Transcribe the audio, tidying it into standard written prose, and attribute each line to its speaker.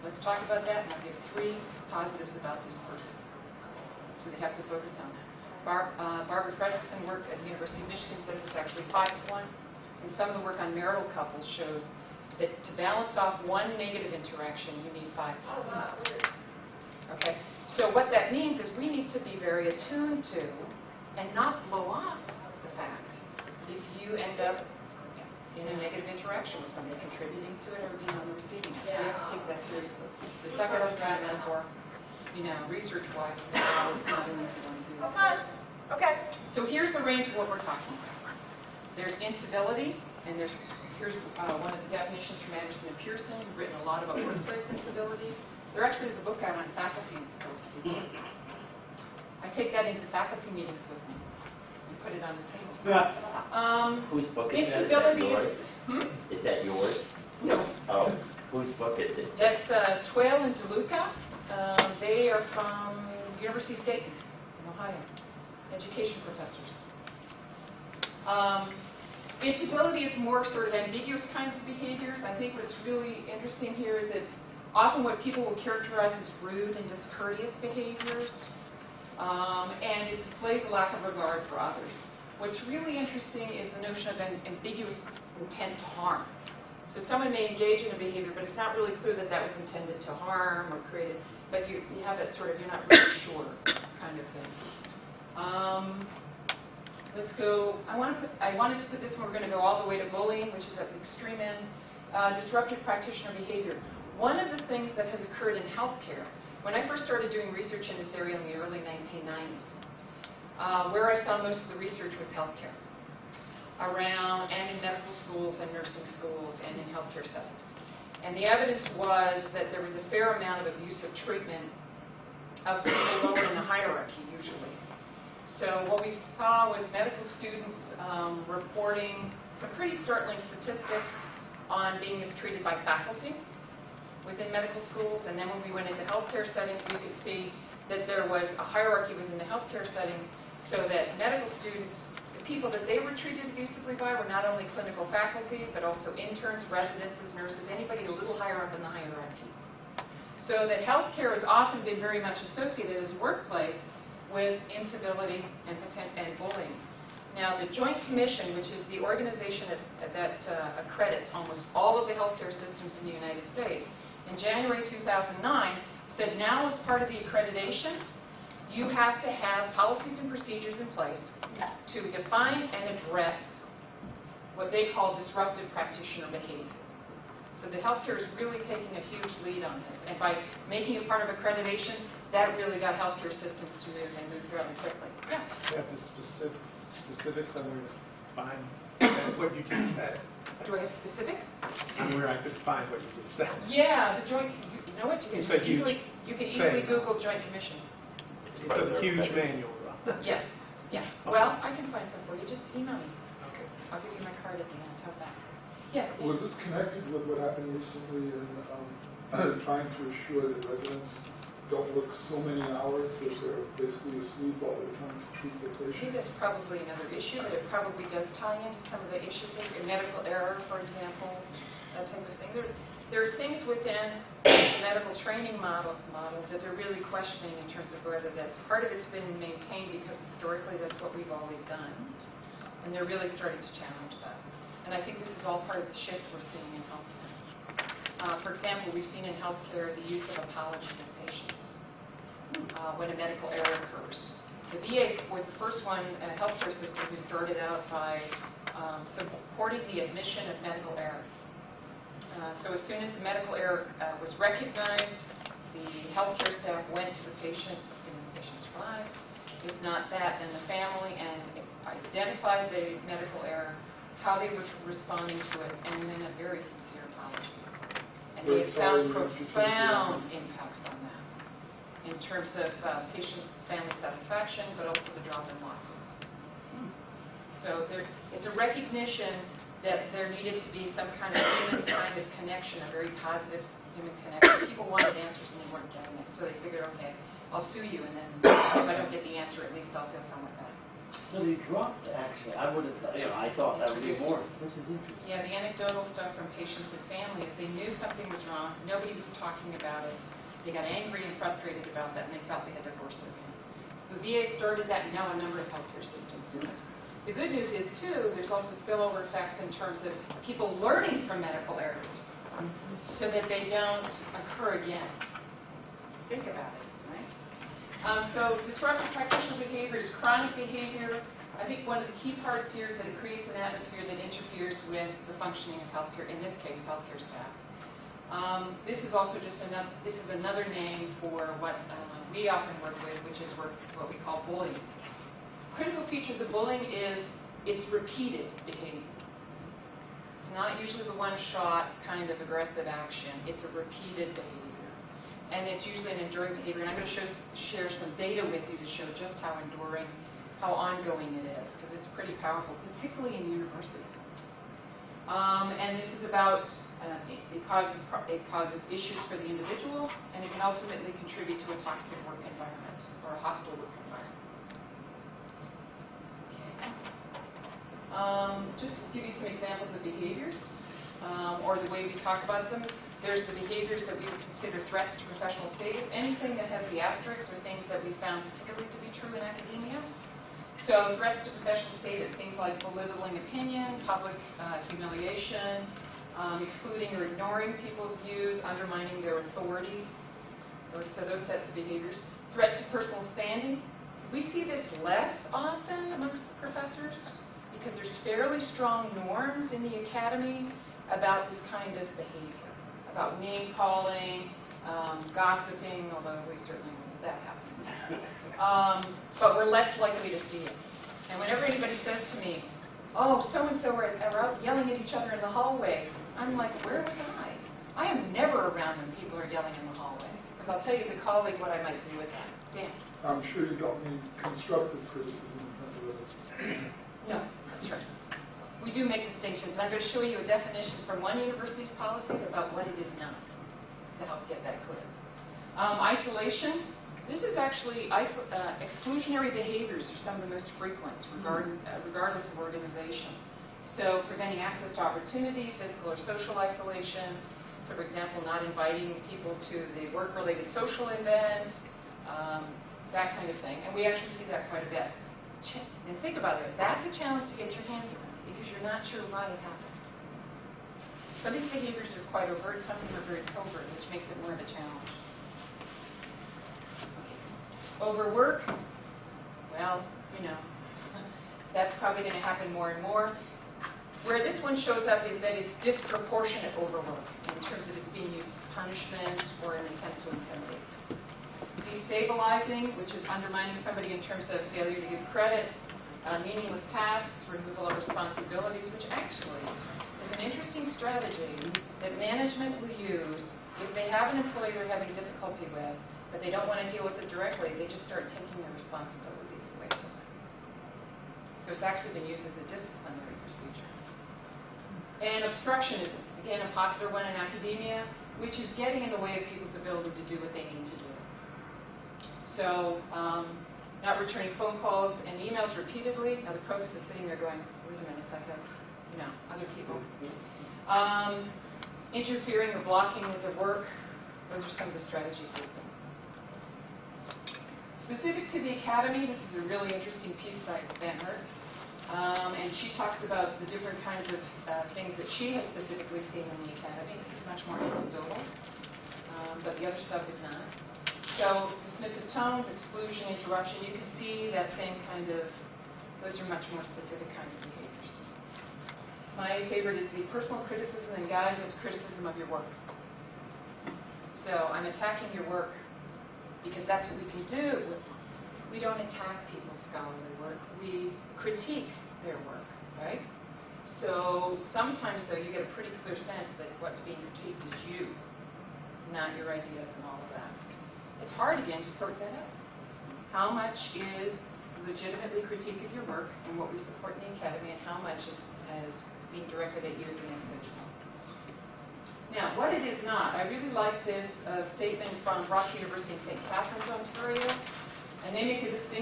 Speaker 1: let's talk about that, and I'll give 3 positives about this person. So they have to focus on that. Barbara Fredrickson work at the University of Michigan says it's actually 5-to-1, and some of the work on marital couples shows that to balance off 1 negative interaction, you need 5 positives. Okay? So what that means is we need to be very attuned to and not blow off the fact if you end up in a negative interaction with somebody, contributing to it or being on the receiving end. So we have to take that seriously. The suck it up kind of metaphor, research-wise, it's not an easy one to do.
Speaker 2: Okay.
Speaker 1: So here's the range of what we're talking about. There's incivility, and here's one of the definitions from Anderson and Pearson, who've written a lot about workplace incivility. There actually is a book out on faculty incivility, too. I take that into faculty meetings with me. Put it on the table.
Speaker 3: Whose book is that? Is that yours? Is that yours?
Speaker 1: No.
Speaker 3: Oh, whose book is it?
Speaker 1: That's Twale and DeLuca. They are from the University of Dayton in Ohio. Education professors. Incivility is more sort of ambiguous kinds of behaviors. I think what's really interesting here is it's often what people will characterize as rude and discourteous behaviors. And it displays a lack of regard for others. What's really interesting is the notion of an ambiguous intent to harm. So someone may engage in a behavior, but it's not really clear that that was intended to harm or created, but you have that sort of, you're not really sure kind of thing. Let's go, I wanted to put this one, we're going to go all the way to bullying, which is at the extreme end, disruptive practitioner behavior. One of the things that has occurred in healthcare, when I first started doing research in this area in the early 1990s, where I saw most of the research was healthcare, and in medical schools and nursing schools and in healthcare settings. And the evidence was that there was a fair amount of abusive treatment of people lower in the hierarchy, usually. So what we saw was medical students reporting some pretty startling statistics on being mistreated by faculty within medical schools, and then when we went into healthcare settings, we could see that there was a hierarchy within the healthcare setting, so that medical students, the people that they were treated abusively by were not only clinical faculty, but also interns, residents, nurses, anybody a little higher up in the hierarchy. So that healthcare has often been very much associated as a workplace with incivility and bullying. Now, the Joint Commission, which is the organization that accredits almost all of the healthcare systems in the United States, in January 2009, said now as part of the accreditation, you have to have policies and procedures in place to define and address what they call disruptive practitioner behavior. So the healthcare is really taking a huge lead on this. And by making it part of accreditation, that really got healthcare systems to move and move fairly quickly. Yeah?
Speaker 4: You have the specifics on where to find what you just said.
Speaker 1: Do I have specifics?
Speaker 4: On where I could find what you just said.
Speaker 1: Yeah, the Joint, you know what, you can easily Google Joint Commission.
Speaker 4: It's a huge manual.
Speaker 1: Yeah, yeah. Well, I can find some for you. Just email me.
Speaker 4: Okay.
Speaker 1: I'll give you my card at the end. How's that? Yeah.
Speaker 5: Was this connected with what happened recently in trying to assure that residents don't work so many hours that they're basically asleep while they're trying to treat their
Speaker 1: I think
Speaker 5: patients?
Speaker 1: that's probably another issue, but it probably does tie into some of the issues like medical error, for example, that type of thing. There are things within the medical training models that they're really questioning in terms of whether that's part of it's been maintained because historically that's what we've always done, and they're really starting to challenge that. And I think this is all part of the shift we're seeing in healthcare. For example, we've seen in healthcare the use of apology of patients when a medical error occurs. The VA was the first one in a healthcare system who started out by supporting the admission of medical error. So as soon as the medical error was recognized, the healthcare staff went to the patient, assuming the patient's alive. If not that, then the family, and identified the medical error, how they were responding to it, and then a very sincere apology. And they have found profound impacts on that in terms of patient family satisfaction, but also the drop in lawsuits. So it's a recognition that there needed to be some kind of human kind of connection, a very positive human connection. People wanted answers and they weren't getting it, so they figured, okay, I'll sue you, and then if I don't get the answer, at least I'll feel somewhat better.
Speaker 2: So they dropped, actually. I would have, I thought that would be more. This is interesting.
Speaker 1: Yeah, the anecdotal stuff from patients and families, they knew something was wrong. Nobody was talking about it. They got angry and frustrated about that, and they felt they had to force their hand. So the VA started that, and now a number of healthcare systems do it. The good news is, too, there's also spillover effects in terms of people learning from medical errors so that they don't occur again. Think about it, right? So disruptive practitioner behavior is chronic behavior. I think one of the key parts here is that it creates an atmosphere that interferes with the functioning of healthcare, in this case, healthcare staff. This is also just another name for what we often work with, which is what we call bullying. Critical features of bullying is it's repeated behavior. It's not usually the one-shot kind of aggressive action. It's a repeated behavior. And it's usually an enduring behavior. And I'm going to share some data with you to show just how enduring, how ongoing it is, because it's pretty powerful, particularly in universities. And this is about, it causes issues for the individual, and it can ultimately contribute to a toxic work environment or a hostile work environment. Just to give you some examples of behaviors, or the way we talk about them, there's the behaviors that we would consider threats to professional status, anything that has the asterisks or things that we found particularly to be true in academia. So threats to professional status, things like belittling opinion, public humiliation, excluding or ignoring people's views, undermining their authority, those sets of behaviors. Threat to personal standing. We see this less often amongst professors, because there's fairly strong norms in the academy about this kind of behavior, about name-calling, gossiping, although we certainly know that happens. But we're less likely to see it. And whenever anybody says to me, oh, so-and-so are out yelling at each other in the hallway, I'm like, where was I? I am never around when people are yelling in the hallway, because I'll tell you as a colleague what I might do with that. Dan?
Speaker 5: I'm sure you don't mean constructive criticism in terms of others.
Speaker 1: No, that's right. We do make distinctions, and I'm going to show you a definition from one university's policies about what it is not, to help get that clear. Isolation. This is actually exclusionary behaviors are some of the most frequent, regardless of organization. So preventing access to opportunity, physical or social isolation. So, for example, not inviting people to the work-related social event, that kind of thing. And we actually see that quite a bit. And think about it. That's a challenge to get your hands around, because you're not sure why it happened. Some of these behaviors are quite overt, some of them are very covert, which makes it more of a challenge. Overwork, well, that's probably going to happen more and more. Where this one shows up is that it's disproportionate overwork in terms of it's being used as punishment or an attempt to intimidate. Destabilizing, which is undermining somebody in terms of failure to give credit, meaningless tasks, removal of responsibilities, which actually is an interesting strategy that management will use if they have an employee they're having difficulty with, but they don't want to deal with it directly. They just start taking their responsibilities away from them. So it's actually been used as a disciplinary procedure. And obstructionism, again, a popular one in academia, which is getting in the way of people's ability to do what they need to do. So, not returning phone calls and emails repeatedly. Now, the provost is sitting there going, wait a minute, I have, other people. Interfering or blocking with their work. Those are some of the strategies listed. Specific to the academy, this is a really interesting piece by Van Hert. And she talks about the different kinds of things that she has specifically seen in the academy. This is much more anecdotal, but the other stuff is not. So dismissive tones, exclusion, interruption, you can see that same kind of, those are much more specific kinds of behaviors. My favorite is the personal criticism and guided with criticism of your work. So I'm attacking your work because that's what we can do. We don't attack people's scholarly work. We critique their work, right? So sometimes, though, you get a pretty clear sense that what's being critiqued is you, not your ideas and all of that. It's hard, again, to sort that out. How much is legitimately critique of your work and what we support in the academy, and how much is being directed at you as an individual? Now, what it is not, I really like this statement from Brock University in St. Catharines, Ontario, and they make a distinction